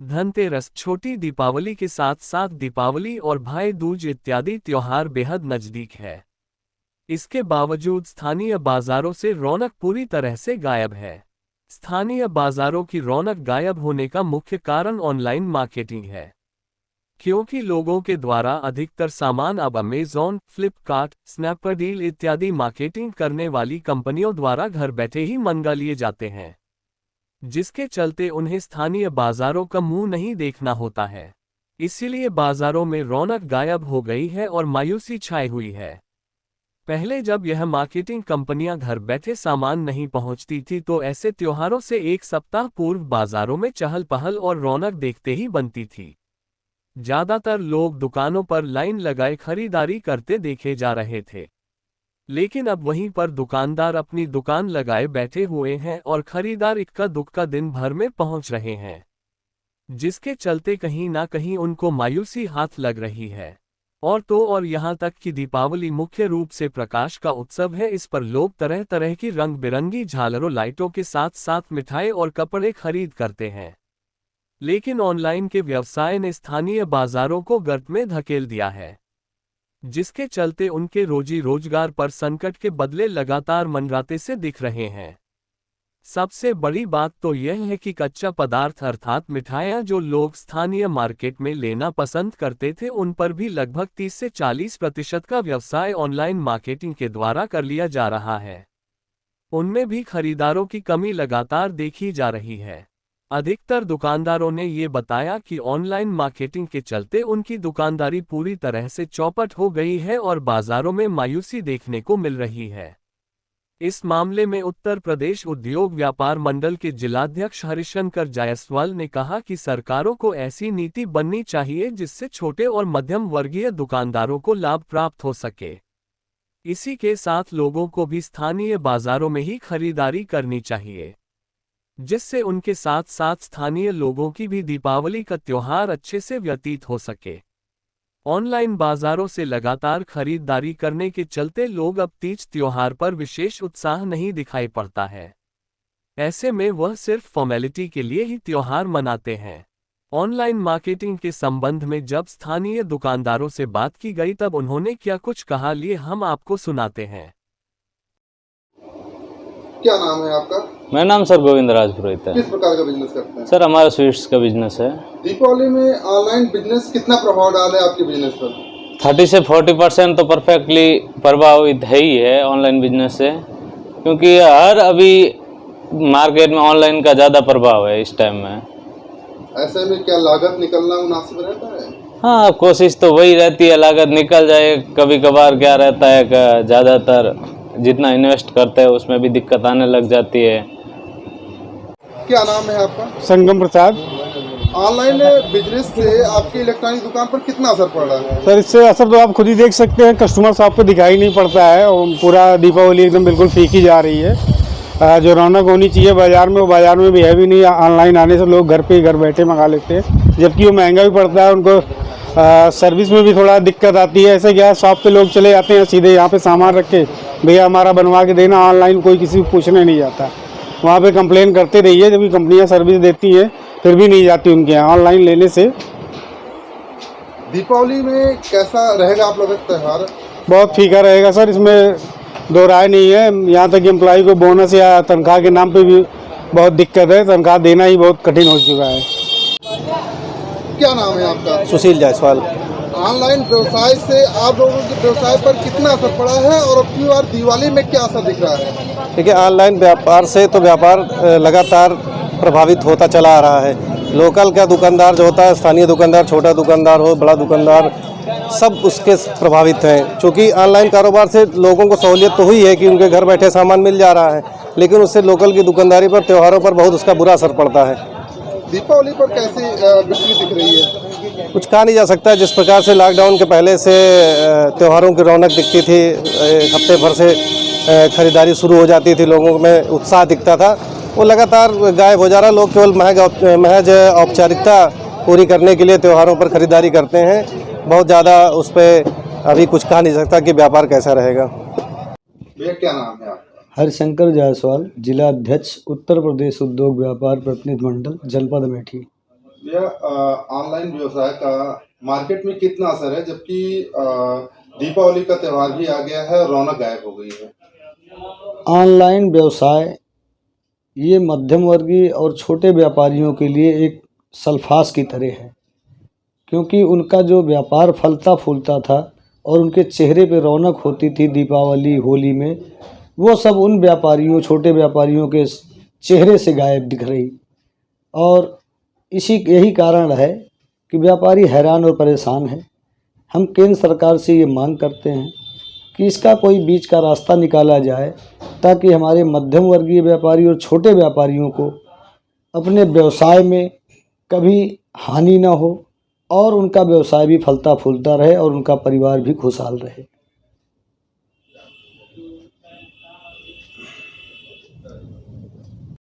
धनतेरस, छोटी दीपावली के साथ साथ दीपावली और भाई दूज इत्यादि त्योहार बेहद नजदीक है। इसके बावजूद स्थानीय बाजारों से रौनक पूरी तरह से गायब है। स्थानीय बाजारों की रौनक गायब होने का मुख्य कारण ऑनलाइन मार्केटिंग है, क्योंकि लोगों के द्वारा अधिकतर सामान अब अमेज़न, फ्लिपकार्ट, स्नैपडील इत्यादि मार्केटिंग करने वाली कंपनियों द्वारा घर बैठे ही मंगा लिए जाते हैं, जिसके चलते उन्हें स्थानीय बाजारों का मुंह नहीं देखना होता है। इसीलिए बाजारों में रौनक गायब हो गई है और मायूसी छाई हुई है। पहले जब यह मार्केटिंग कंपनियां घर बैठे सामान नहीं पहुंचती थी तो ऐसे त्योहारों से एक सप्ताह पूर्व बाजारों में चहल पहल और रौनक देखते ही बनती थी। ज्यादातर लोग दुकानों पर लाइन लगाए खरीदारी करते देखे जा रहे थे, लेकिन अब वहीं पर दुकानदार अपनी दुकान लगाए बैठे हुए हैं और खरीदार इक्का दुक्का दिन भर में पहुंच रहे हैं, जिसके चलते कहीं ना कहीं उनको मायूसी हाथ लग रही है। और तो और यहाँ तक कि दीपावली मुख्य रूप से प्रकाश का उत्सव है। इस पर लोग तरह तरह की रंग बिरंगी झालरों, लाइटों के साथ साथ मिठाई और कपड़े खरीद करते हैं, लेकिन ऑनलाइन के व्यवसाय ने स्थानीय बाजारों को गर्त में धकेल दिया है, जिसके चलते उनके रोजी रोजगार पर संकट के बदले लगातार मंडराते से दिख रहे हैं। सबसे बड़ी बात तो यह है कि कच्चा पदार्थ अर्थात मिठाइयाँ जो लोग स्थानीय मार्केट में लेना पसंद करते थे, उन पर भी लगभग 30 से 40% का व्यवसाय ऑनलाइन मार्केटिंग के द्वारा कर लिया जा रहा है। उनमें भी खरीदारों की कमी लगातार देखी जा रही है। अधिकतर दुकानदारों ने ये बताया कि ऑनलाइन मार्केटिंग के चलते उनकी दुकानदारी पूरी तरह से चौपट हो गई है और बाजारों में मायूसी देखने को मिल रही है। इस मामले में उत्तर प्रदेश उद्योग व्यापार मंडल के जिलाध्यक्ष हरिशंकर जायसवाल ने कहा कि सरकारों को ऐसी नीति बननी चाहिए जिससे छोटे और मध्यम वर्गीय दुकानदारों को लाभ प्राप्त हो सके। इसी के साथ लोगों को भी स्थानीय बाजारों में ही खरीदारी करनी चाहिए, जिससे उनके साथ साथ स्थानीय लोगों की भी दीपावली का त्योहार अच्छे से व्यतीत हो सके। ऑनलाइन बाजारों से लगातार खरीदारी करने के चलते लोग अब तीज त्योहार पर विशेष उत्साह नहीं दिखाई पड़ता है। ऐसे में वह सिर्फ फॉर्मेलिटी के लिए ही त्योहार मनाते हैं। ऑनलाइन मार्केटिंग के संबंध में जब स्थानीय दुकानदारों से बात की गई तब उन्होंने क्या कुछ कहा, लिए हम आपको सुनाते हैं। क्या नाम है आपका? मेरा नाम सर गोविंद राज पुरोहित है। किस प्रकार का बिजनेस करते हैं? सर हमारा स्वीट्स का बिजनेस है। दीपावली में ऑनलाइन बिजनेस कितना प्रभाव डाले आपके बिजनेस पर? 30 से 40% तो परफेक्टली प्रभावित है ही है ऑनलाइन बिजनेस से, क्योंकि हर अभी मार्केट में ऑनलाइन का ज़्यादा प्रभाव है इस टाइम में। ऐसे में क्या लागत निकलना मुनासिब रहता है? हाँ, कोशिश तो वही रहती है, लागत निकल जाए। कभी कभार क्या रहता है कि ज़्यादातर जितना इन्वेस्ट करते हैं उसमें भी दिक्कत आने लग जाती है। क्या नाम है आपका? संगम प्रसाद। ऑनलाइन बिजनेस से आपकी इलेक्ट्रॉनिक दुकान पर कितना असर पड़ रहा है? सर इससे असर तो आप खुद ही देख सकते हैं, कस्टमर शॉप पे दिखाई नहीं पड़ता है और पूरा दीपावली एकदम बिल्कुल फीकी जा रही है। जो रौनक होनी चाहिए बाज़ार में वो बाज़ार में भी है भी नहीं। ऑनलाइन आने से लोग घर पे ही घर बैठे मंगा लेते हैं, जबकि वो महंगा भी पड़ता है उनको। सर्विस में भी थोड़ा दिक्कत आती है। ऐसे क्या है, शॉप पे लोग चले जाते हैं सीधे यहाँ पे सामान रख के, भैया हमारा बनवा के देना। ऑनलाइन कोई किसी को पूछने नहीं जाता, वहाँ पे कंप्लेन करते रहिए। जब कंपनियाँ सर्विस देती हैं फिर भी नहीं जाती उनके यहाँ। ऑनलाइन लेने से दीपावली में कैसा रहेगा आप लोगों का त्यौहार? बहुत फीका रहेगा सर, इसमें दो राय नहीं है। यहाँ तक कि एम्प्लॉय को बोनस या तनख्वाह के नाम पे भी बहुत दिक्कत है, तनख्वाह देना ही बहुत कठिन हो चुका है। क्या नाम है आपका? सुशील जायसवाल। ऑनलाइन व्यवसाय से आप लोगों के व्यवसाय पर कितना असर पड़ा है और अब की बार दिवाली में क्या असर दिख रहा है? देखिए, ऑनलाइन व्यापार से तो व्यापार लगातार प्रभावित होता चला आ रहा है। लोकल का दुकानदार जो होता है, स्थानीय दुकानदार, छोटा दुकानदार हो बड़ा दुकानदार, सब उसके प्रभावित हैं। क्योंकि ऑनलाइन कारोबार से लोगों को सहूलियत तो हुई है कि उनके घर बैठे सामान मिल जा रहा है, लेकिन उससे लोकल की दुकानदारी पर, त्योहारों पर बहुत उसका बुरा असर पड़ता है। दीपावली पर कैसी बिक्री दिख रही है? कुछ कहा नहीं जा सकता। जिस प्रकार से लॉकडाउन के पहले से त्योहारों की रौनक दिखती थी, हफ्ते भर से खरीदारी शुरू हो जाती थी, लोगों में उत्साह दिखता था, वो लगातार गायब हो जा रहा। लोग केवल महज औपचारिकता पूरी करने के लिए त्योहारों पर खरीदारी करते हैं। बहुत ज़्यादा उस पर अभी कुछ कहा नहीं सकता कि व्यापार कैसा रहेगा। भैया क्या नाम है आपका? हरिशंकर जायसवाल, जिला अध्यक्ष, उत्तर प्रदेश उद्योग व्यापार प्रतिनिधि मंडल, जनपद अमेठी। यह ऑनलाइन व्यवसाय का मार्केट में कितना असर है, जबकि दीपावली का त्यौहार भी आ गया है और रौनक गायब हो गई है। ऑनलाइन व्यवसाय ये मध्यम वर्गीय और छोटे व्यापारियों के लिए एक सल्फास की तरह है, क्योंकि उनका जो व्यापार फलता फूलता था और उनके चेहरे पे रौनक होती थी दीपावली होली में, वो सब उन व्यापारियों छोटे व्यापारियों के चेहरे से गायब दिख रही। और यही कारण है कि व्यापारी हैरान और परेशान है। हम केंद्र सरकार से ये मांग करते हैं कि इसका कोई बीच का रास्ता निकाला जाए, ताकि हमारे मध्यम वर्गीय व्यापारी और छोटे व्यापारियों को अपने व्यवसाय में कभी हानि ना हो और उनका व्यवसाय भी फलता फूलता रहे और उनका परिवार भी खुशहाल रहे।